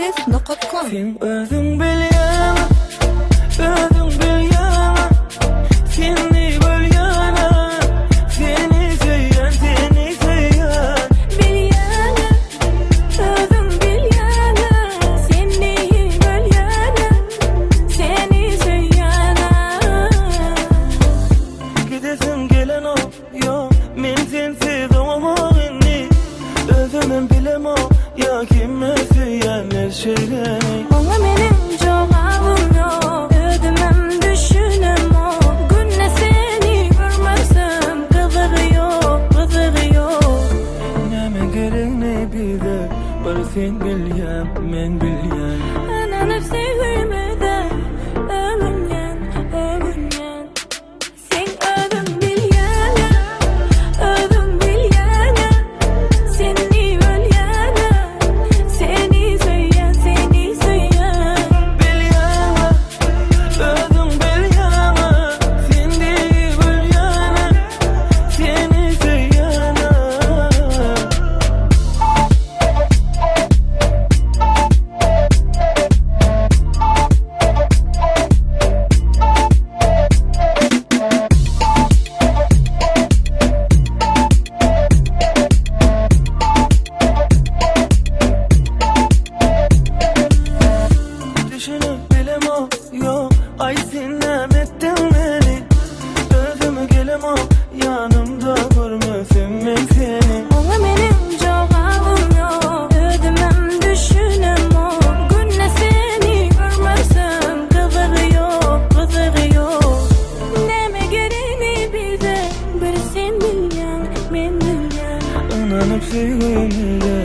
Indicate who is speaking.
Speaker 1: Creative.com.
Speaker 2: Sen özün bilýän, özün bilýän, seni bölýän, seni söýýän, seni söýýän.
Speaker 1: Bilýän, özüm bilýän, seni bölýän, seni söýýän.
Speaker 2: Gidesim gelen o, yo, men sensiz olamagyny. Özümem bilem o, ya kime söýýän her şeyleri.
Speaker 1: Ona benim cevabım yok. Ödümem düşünüm o. Günne seni görmezsem kızıgıyor.
Speaker 2: Näme gerek ne bize, bir sen bilýän, men bilýän.
Speaker 1: Ananı sevmeden övünyen. Sen ödüm bilýän, ödüm bilýän, seni bölýän, seni söýýän, seni söýýän.
Speaker 2: Bilýän, özün bilýän, seni bölýän, seni söýýän. Düşünüp bilem o, yo, ay sinnem ettin beni. Özüme gelem o, yanımda görmesem ben seni.
Speaker 1: Ona benim cevabım yok. Ödümem düşünüm o. Günne seni görmezsem kızıgıyor. Neme gereğini bize bir sen bilýän, men bilýän.
Speaker 2: Ananıp sevgimde